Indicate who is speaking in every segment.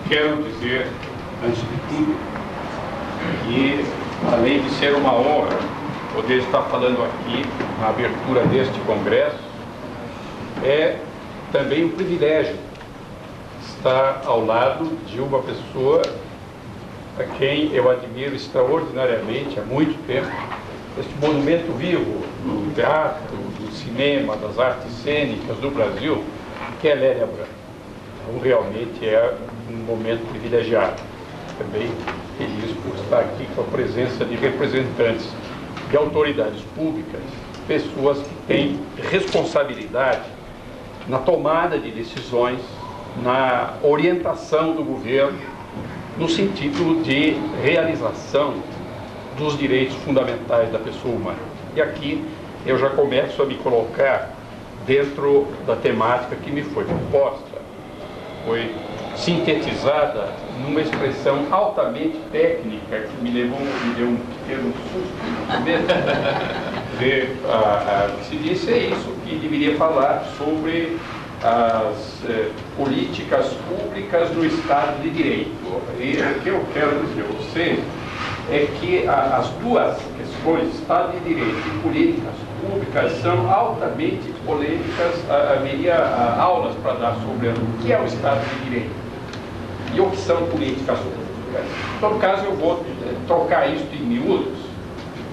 Speaker 1: Quero dizer, antes de tudo, que além de ser uma honra poder estar falando aqui na abertura deste congresso, é também um privilégio estar ao lado de uma pessoa a quem eu admiro extraordinariamente há muito tempo, este monumento vivo do teatro, do cinema, das artes cênicas do Brasil, que é Lélia Branco. Então, realmente é um momento privilegiado. Também feliz por estar aqui com a presença de representantes de autoridades públicas, pessoas que têm responsabilidade na tomada de decisões, na orientação do governo, no sentido de realização dos direitos fundamentais da pessoa humana. E aqui eu já começo a me colocar dentro da temática que me foi proposta. Foi sintetizada numa expressão altamente técnica que me deu um pequeno susto no começo. O que se disse é isso, que deveria falar sobre as políticas públicas no Estado de Direito. E o que eu quero dizer a vocês é que as duas questões, Estado de Direito e políticas públicas, são altamente polêmicas. Haveria aulas para dar sobre o que é o Estado de Direito e o que são políticas públicas. Em todo caso, eu vou trocar isso em miúdos.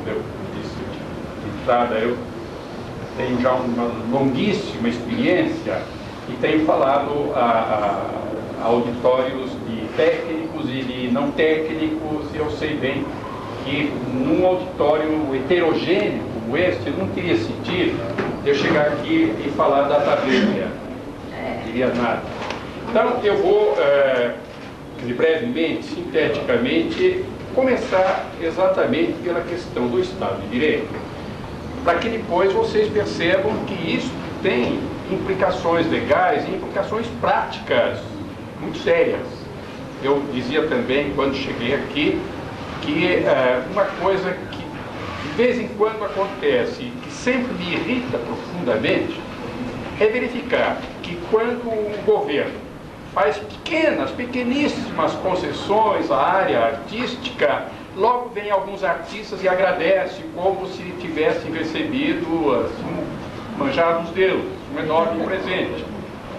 Speaker 1: Eu disse de entrada, eu tenho já uma longuíssima experiência e tenho falado a auditórios de técnicos e de não técnicos, e eu sei bem que num auditório heterogêneo como este não teria sentido eu chegar aqui e falar da tabela, não diria nada. Então eu vou, brevemente, sinteticamente, começar exatamente pela questão do Estado de Direito, para que depois vocês percebam que isso tem implicações legais e implicações práticas muito sérias. Eu dizia também, quando cheguei aqui, que uma coisa que de vez em quando acontece, que sempre me irrita profundamente, é verificar que quando o governo faz pequeníssimas concessões à área artística, logo vem alguns artistas e agradecem como se tivessem recebido assim, manjar dos deuses, um enorme presente.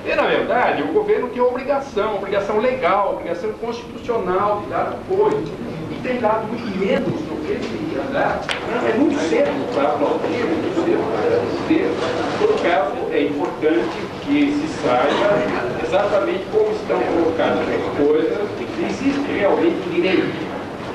Speaker 1: E, na verdade, o governo tem obrigação legal, obrigação constitucional de dar apoio. E tem dado muito menos do que deveria dar. É muito cedo para aplaudir, muito cedo para dizer. Em todo caso, é importante que se saiba exatamente como estão colocadas as coisas, que existe realmente direito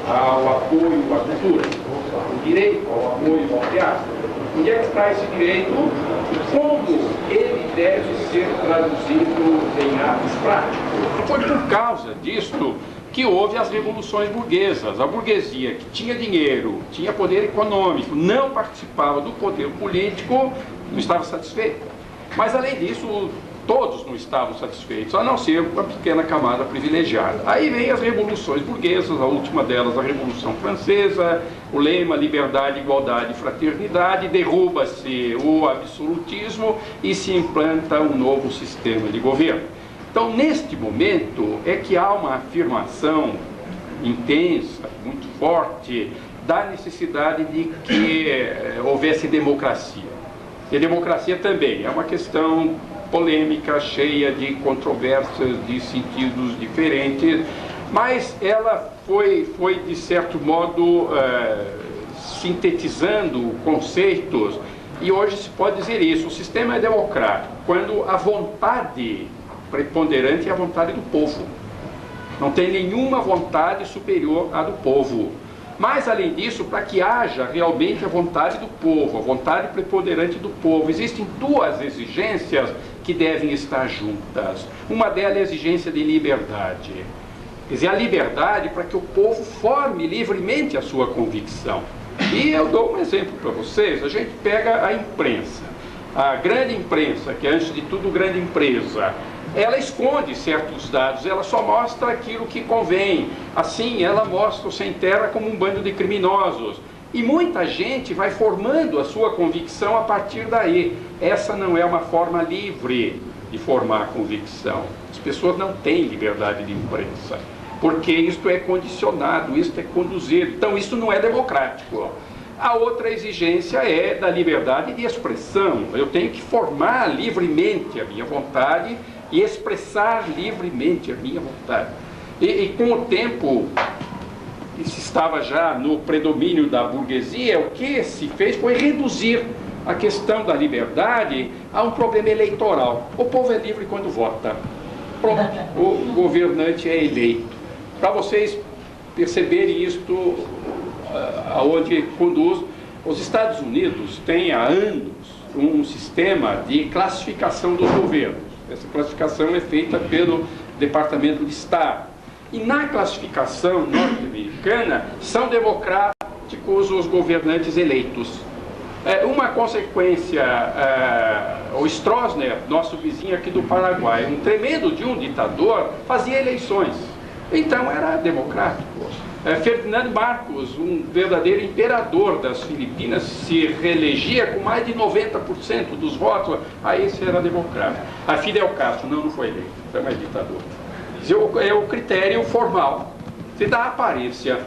Speaker 1: ao apoio à cultura, o direito ao apoio ao teatro. Onde é que está esse direito e como ele deve ser traduzido em atos práticos? Foi por causa disto que houve as revoluções burguesas. A burguesia que tinha dinheiro, tinha poder econômico, não participava do poder político, não estava satisfeita. Mas, além disso, todos não estavam satisfeitos, a não ser uma pequena camada privilegiada. Aí vem as revoluções burguesas, a última delas a Revolução Francesa, o lema liberdade, igualdade e fraternidade, derruba-se o absolutismo e se implanta um novo sistema de governo. Então, neste momento, é que há uma afirmação intensa, muito forte, da necessidade de que houvesse democracia. E a democracia também é uma questão polêmica, cheia de controvérsias, de sentidos diferentes, mas ela foi de certo modo, sintetizando conceitos, e hoje se pode dizer isso: o sistema é democrático quando a vontade preponderante é a vontade do povo. Não tem nenhuma vontade superior à do povo. Mas, além disso, para que haja realmente a vontade do povo, a vontade preponderante do povo, existem duas exigências que devem estar juntas. Uma delas é a exigência de liberdade. Quer dizer, a liberdade para que o povo forme livremente a sua convicção. E eu dou um exemplo para vocês. A gente pega a imprensa. A grande imprensa, que é antes de tudo grande empresa, ela esconde certos dados, ela só mostra aquilo que convém. Assim, ela mostra o Sem Terra como um bando de criminosos. E muita gente vai formando a sua convicção a partir daí. Essa não é uma forma livre de formar convicção. As pessoas não têm liberdade de imprensa, porque isto é condicionado, isto é conduzido. Então, isso não é democrático. A outra exigência é da liberdade de expressão. Eu tenho que formar livremente a minha vontade e expressar livremente a minha vontade. E com o tempo, se estava já no predomínio da burguesia, o que se fez foi reduzir a questão da liberdade a um problema eleitoral. O povo é livre quando vota. Pronto, o governante é eleito. Para vocês perceberem isto, aonde conduz, os Estados Unidos têm há anos um sistema de classificação dos governos. Essa classificação é feita pelo Departamento de Estado. E na classificação norte-americana são democráticos os governantes eleitos. Uma consequência, o Stroessner, nosso vizinho aqui do Paraguai, um tremendo de um ditador, fazia eleições. Então era democrático. Ferdinand Marcos, um verdadeiro imperador das Filipinas, se reelegia com mais de 90% dos votos. Esse era democrático. A Fidel Castro não foi eleito, foi mais ditador. É o critério formal, se dá aparência.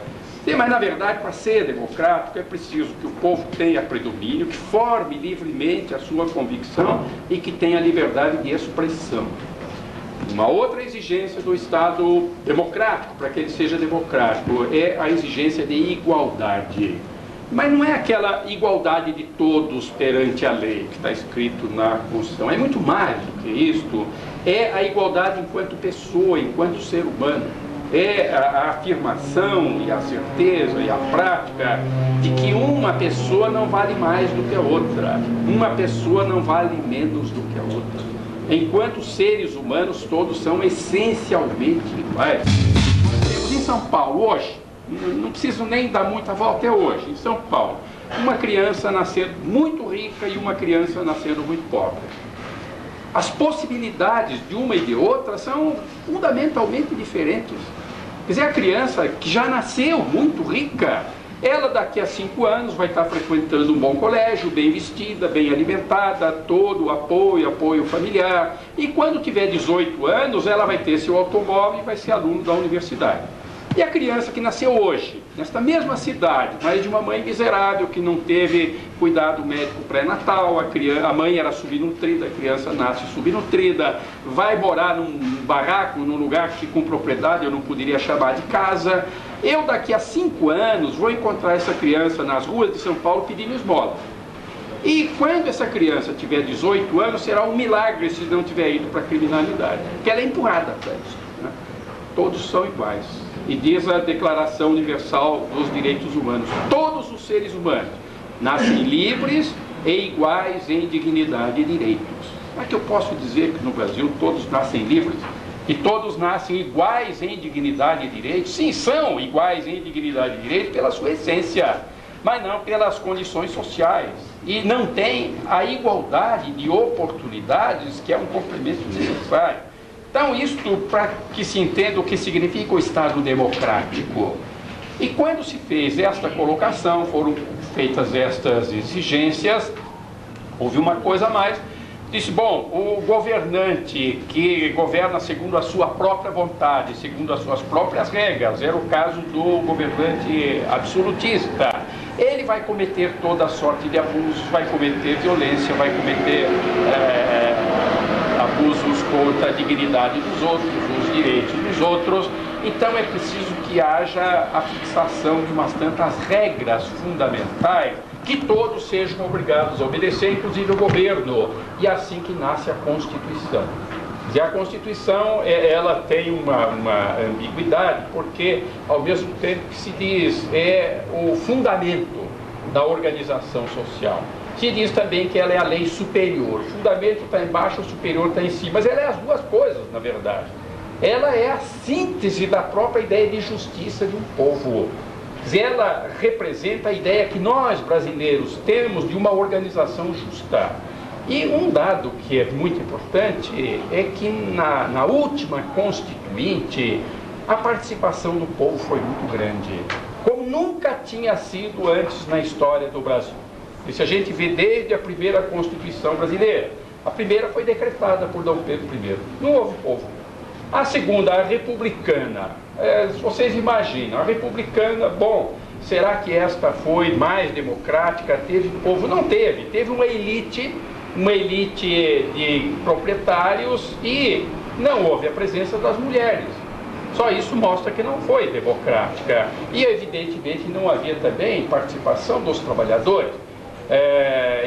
Speaker 1: Mas, na verdade, para ser democrático, é preciso que o povo tenha predomínio, que forme livremente a sua convicção e que tenha liberdade de expressão. Uma outra exigência do Estado democrático, para que ele seja democrático, é a exigência de igualdade. Mas não é aquela igualdade de todos perante a lei, que está escrito na Constituição. É muito mais do que isto. É a igualdade enquanto pessoa, enquanto ser humano. É a afirmação e a certeza e a prática de que uma pessoa não vale mais do que a outra. Uma pessoa não vale menos do que a outra. Enquanto seres humanos, todos são essencialmente iguais. Temos em São Paulo hoje, não preciso nem dar muita volta, é hoje, em São Paulo, uma criança nascendo muito rica e uma criança nascendo muito pobre. As possibilidades de uma e de outra são fundamentalmente diferentes. Quer dizer, a criança que já nasceu muito rica, ela daqui a 5 anos vai estar frequentando um bom colégio, bem vestida, bem alimentada, todo o apoio familiar. E quando tiver 18 anos, ela vai ter seu automóvel e vai ser aluno da universidade. E a criança que nasceu hoje, nesta mesma cidade, mas de uma mãe miserável, que não teve cuidado médico pré-natal, a mãe era subnutrida, a criança nasce subnutrida, vai morar num barraco, num lugar que com propriedade eu não poderia chamar de casa. Eu daqui a 5 anos vou encontrar essa criança nas ruas de São Paulo pedindo esmola. E quando essa criança tiver 18 anos, será um milagre se não tiver ido para a criminalidade, porque ela é empurrada para isso, né? Todos são iguais. E diz a Declaração Universal dos Direitos Humanos: todos os seres humanos nascem livres e iguais em dignidade e direitos. Mas que eu posso dizer que no Brasil todos nascem livres e todos nascem iguais em dignidade e direitos? Sim, são iguais em dignidade e direitos pela sua essência, mas não pelas condições sociais. E não tem a igualdade de oportunidades, que é um complemento necessário. Então, isto para que se entenda o que significa o Estado democrático. E quando se fez esta colocação, foram feitas estas exigências, houve uma coisa a mais. Disse, bom, o governante que governa segundo a sua própria vontade, segundo as suas próprias regras, era o caso do governante absolutista, ele vai cometer toda sorte de abusos, vai cometer violência, vai cometer abusos contra a dignidade dos outros, os direitos dos outros. Então é preciso que haja a fixação de umas tantas regras fundamentais que todos sejam obrigados a obedecer, inclusive o governo. E é assim que nasce a Constituição. E a Constituição, ela tem uma ambiguidade, porque ao mesmo tempo que se diz é o fundamento da organização social, se diz também que ela é a lei superior. O fundamento está embaixo, o superior está em cima, mas ela é as duas coisas, na verdade. Ela é a síntese da própria ideia de justiça de um povo. Ela representa a ideia que nós, brasileiros, temos de uma organização justa. E um dado que é muito importante é que na última Constituinte, a participação do povo foi muito grande, como nunca tinha sido antes na história do Brasil. E se a gente vê desde a primeira Constituição brasileira, A primeira foi decretada por Dom Pedro I. Não houve povo. A segunda, a republicana. Se vocês imaginam, a republicana, bom, será que esta foi mais democrática? Teve povo? Não teve. Teve uma elite de proprietários e não houve a presença das mulheres. Só isso mostra que não foi democrática. E, evidentemente, não havia também participação dos trabalhadores.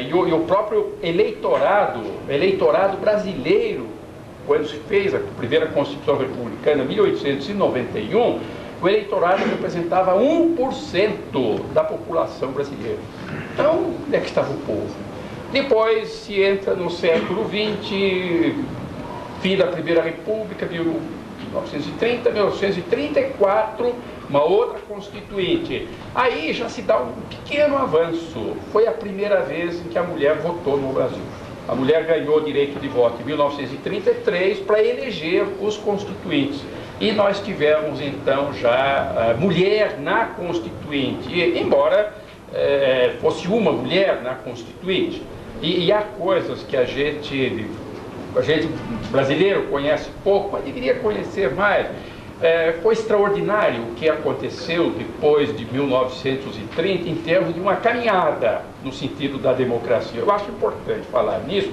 Speaker 1: E o próprio eleitorado brasileiro, quando se fez a primeira Constituição Republicana, em 1891, o eleitorado representava 1% da população brasileira. Então, onde é que estava o povo? Depois se entra no século XX, fim da Primeira República, 1930, 1934, uma outra Constituinte. Aí já se dá um pequeno avanço. Foi a primeira vez em que a mulher votou no Brasil. A mulher ganhou o direito de voto em 1933 para eleger os constituintes. E nós tivemos então já mulher na Constituinte, embora fosse uma mulher na Constituinte. E há coisas que a gente brasileiro conhece pouco, mas deveria conhecer mais. Foi extraordinário o que aconteceu depois de 1930 em termos de uma caminhada no sentido da democracia. Eu acho importante falar nisso,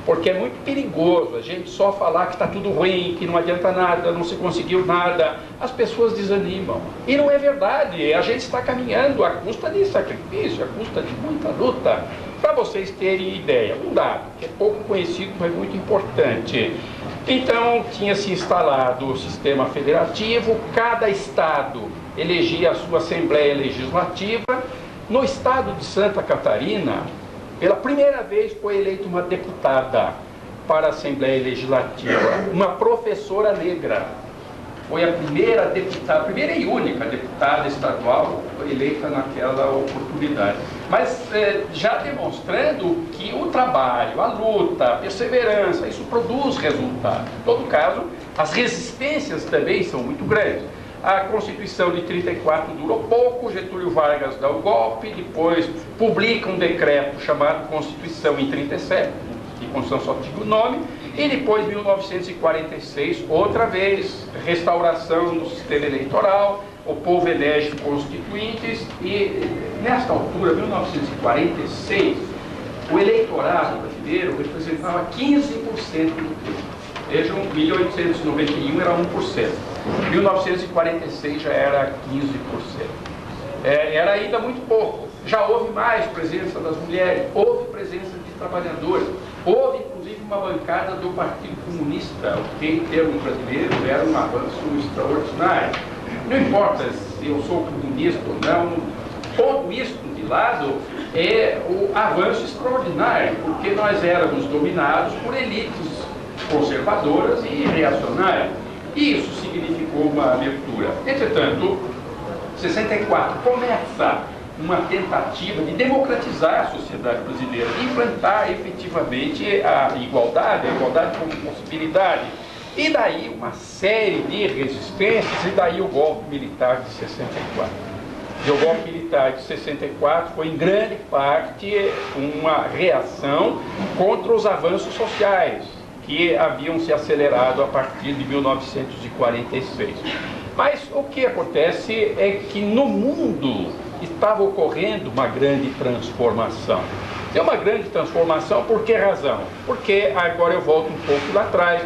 Speaker 1: porque é muito perigoso a gente só falar que está tudo ruim, que não adianta nada, não se conseguiu nada. As pessoas desanimam. E não é verdade. A gente está caminhando à custa de sacrifício, à custa de muita luta. Para vocês terem ideia, um dado que é pouco conhecido, mas muito importante. Então, tinha se instalado o sistema federativo, cada estado elegia a sua Assembleia Legislativa. No estado de Santa Catarina, pela primeira vez foi eleita uma deputada para a Assembleia Legislativa, uma professora negra. Foi a primeira deputada, a primeira e única deputada estadual eleita naquela oportunidade. Mas já demonstrando que o trabalho, a luta, a perseverança, isso produz resultado. Em todo caso, as resistências também são muito grandes. A Constituição de 34 durou pouco, Getúlio Vargas dá o golpe, depois publica um decreto chamado Constituição em 37, que Constituição só tinha o nome, e depois, em 1946, outra vez, restauração do sistema eleitoral, o povo elege constituintes, e nesta altura, 1946, o eleitorado brasileiro representava 15% do povo. Vejam, 1891 era 1%, 1946 já era 15%. Era ainda muito pouco. Já houve mais presença das mulheres, houve presença de trabalhadores, houve inclusive uma bancada do Partido Comunista, o que em termos brasileiros era um avanço extraordinário. Não importa se eu sou comunista ou não, todo isso de lado é o avanço extraordinário, porque nós éramos dominados por elites conservadoras e reacionárias. E isso significou uma abertura. Entretanto, 64 começa uma tentativa de democratizar a sociedade brasileira, de implantar efetivamente a igualdade como possibilidade. E daí uma série de resistências, e daí o golpe militar de 64. E o golpe militar de 64 foi em grande parte uma reação contra os avanços sociais que haviam se acelerado a partir de 1946. Mas o que acontece é que no mundo estava ocorrendo uma grande transformação. É uma grande transformação por que razão? Porque, agora eu volto um pouco lá atrás,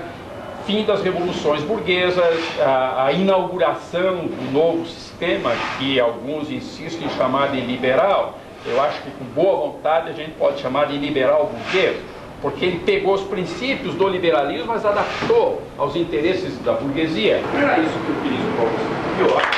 Speaker 1: fim das revoluções burguesas, a inauguração do novo sistema, que alguns insistem em chamar de liberal. Eu acho que com boa vontade a gente pode chamar de liberal burguês, porque ele pegou os princípios do liberalismo, mas adaptou aos interesses da burguesia. Não era isso que eu queria para você.